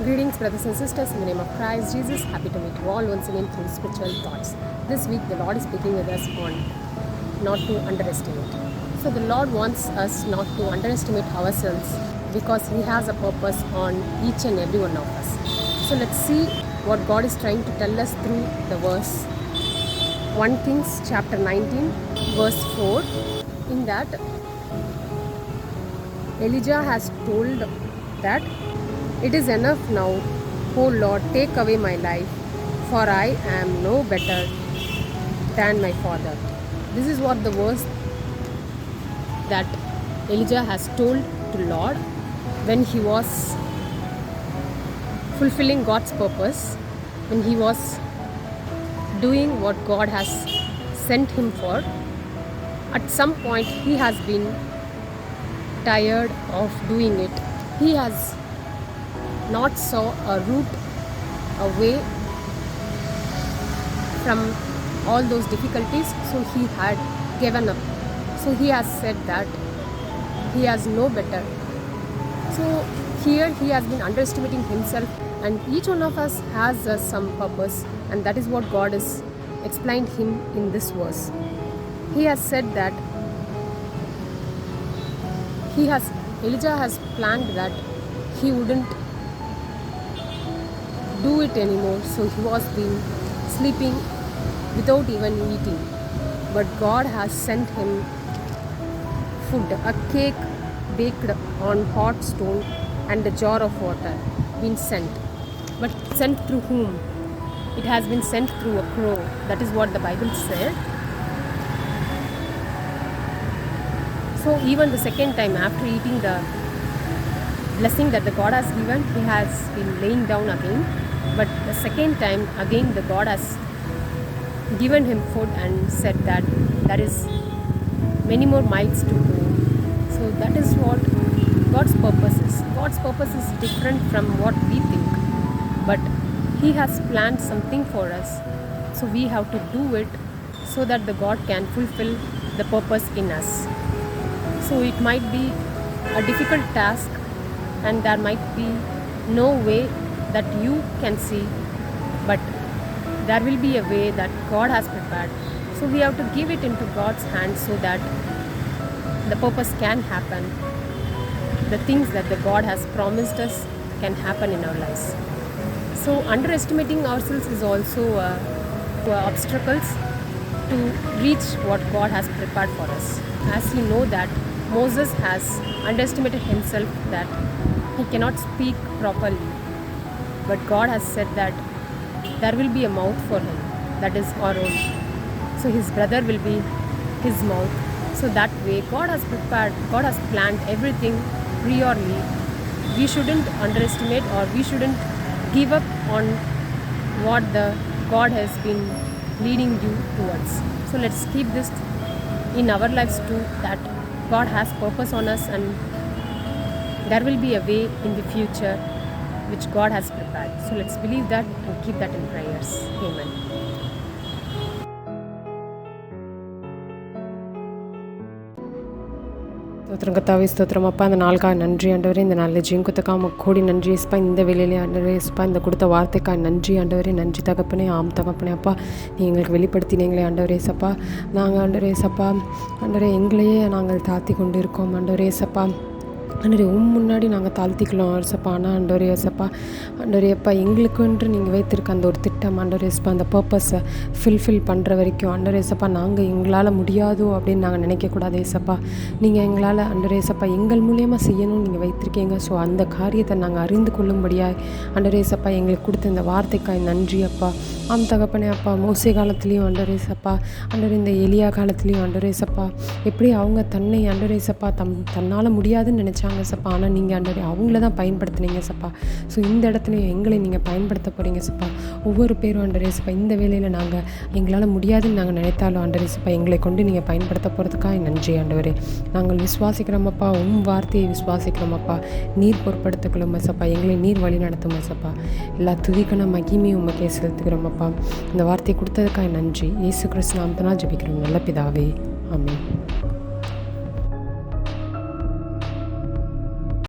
Greetings, brothers and sisters, in the name of Christ Jesus. Happy to meet you all once again through spiritual thoughts. This week, the Lord is speaking with us on not to underestimate. So, the Lord wants us not to underestimate ourselves because He has a purpose on each and every one of us. So, let's see what God is trying to tell us through the verse 1 Kings chapter 19, verse 4. In that, Elijah has told that it is enough now, O Lord, take away my life, for I am no better than my father. This is what the verse that Elijah has told to Lord when he was fulfilling God's purpose, when he was doing what God has sent him for. At some point he has been tired of doing it. He has not saw a route away from all those difficulties, so he had given up. So he has said that he has no better. So here he has been underestimating himself, and each one of us has some purpose, and that is what God has explained him in this verse. He has said that Elijah has planned that he wouldn't do it anymore, so he was been sleeping without even eating. But God has sent him food, a cake baked on hot stone and a jar of water been sent. But sent through whom? It has been sent through a crow. That is what the Bible said. So even the second time after eating the blessing that the God has given, he has been laying down again. But the second time again the God has given him food and said that there is many more miles to go. So that is what God's purpose is. God's purpose is different from what we think, but He has planned something for us. So we have to do it so that the God can fulfill the purpose in us. So it might be a difficult task, and there might be no way that you can see, but there will be a way that God has prepared. So we have to give it into God's hands so that the purpose can happen. The things that the God has promised us can happen in our lives. So underestimating ourselves is also obstacles to reach what God has prepared for us. As you know that Moses has underestimated himself, that he cannot speak properly. But God has said that there will be a mouth for him, that is Aaron. So his brother will be his mouth. So that way God has prepared, God has planned everything priorly. We shouldn't underestimate, or we shouldn't give up on what the God has been leading you towards. So let's keep this in our lives too, that God has purpose on us, and there will be a way in the future which God has prepared. So let's believe that and keep that in prayers. Amen. ஸ்தோத்திரம் கர்த்தாவே, ஸ்தோத்திரம் அப்பா. இந்த நாளுக்காக நன்றி ஆண்டவரே. இந்த நாளில் ஜீவத்துக்காக கோடி நன்றி ஏசப்பா. இந்த வேலையிலே ஆண்டவரே ஏசப்பா, இந்த கொடுத்த வார்த்தைக்காக நன்றி ஆண்டவரே. நன்றி தகப்பனே, ஆம் தகப்பனே அப்பா. நீ எங்களுக்கு வெளிப்படுத்தினீங்களே ஆண்டவரே ஏசப்பா. நாங்கள் ஆண்டவரே ஏசப்பா, ஆண்டவரே எங்களையே நாங்கள் தாழ்த்தி கொண்டு இருக்கோம் ஆண்டவரே ஏசப்பா. ஆண்டவரே முன்னாடி நாங்கள் தாழ்த்திக்கலாம் ஏசப்பா. ஆனால் ஆண்டவரே ஏசப்பா, ஆண்டவரே அப்பா, எங்களுக்குன்று நீங்கள் வைத்திருக்க அந்த ஒரு திட்டம் ஆண்டவரே ஏசப்பா, அந்த பர்பஸை ஃபில்ஃபில் பண்ணுற வரைக்கும் ஆண்டவரே ஏசப்பா, நாங்கள் எங்களால் முடியாதோ அப்படின்னு நாங்கள் நினைக்கக்கூடாது ஏசப்பா. நீங்கள் எங்களால் ஆண்டவரே ஏசப்பா எங்கள் மூலியமாக செய்யணும்னு நீங்கள் வைத்திருக்கீங்க. ஸோ அந்த காரியத்தை நாங்கள் அறிந்து கொள்ளும்படியாய் ஆண்டவரே ஏசப்பா எங்களுக்கு கொடுத்த இந்த வார்த்தைக்காய் நன்றி அப்பா. ஆம் தகப்பனே அப்பா. மோசே காலத்துலேயும் ஆண்டவரே ஏசப்பா, ஆண்டவரே இந்த எலியா காலத்துலேயும் ஆண்டவரே ஏசப்பா, எப்படி அவங்க தன்னை ஆண்டவரே ஏசப்பா தன்னால் முடியாதுன்னு நினச்சாங்க சப்பா. ஆனால் நீங்கள் ஆண்டவரே அவங்கள தான் பயன்படுத்துனீங்க சப்பா. ஸோ இந்த இடத்துலையும் எங்களை நீங்கள் பயன்படுத்த போகிறீங்க சப்பா. ஒவ்வொரு பேரும் ஆண்டவரே சப்பா, இந்த வேலையில் நாங்கள் எங்களால் முடியாதுன்னு நாங்கள் நினைத்தாலும் ஆண்டவரே சப்பா, எங்களை கொண்டு நீங்கள் பயன்படுத்த போகிறதுக்காக நன்றி ஆண்டவரே. நாங்கள் விசுவாசிக்கிறோமப்பா, வார்த்தையை விசுவாசிக்கிறோமப்பா. நீர் பொறுப்படுத்திக்கொள்ளும் சப்பா, எங்களை நீர் வழி நடத்தும் சப்பா. எல்லா துதிக்கான மகிமையும் உமக்கே செலுத்துக்கிறோமப்பா. இந்த வார்த்தையை கொடுத்ததுக்காக நன்றி. இயேசு கிறிஸ்து நாமத்தினால் ஜெபிக்கிறோம் நல்ல பிதாவே, ஆமென்.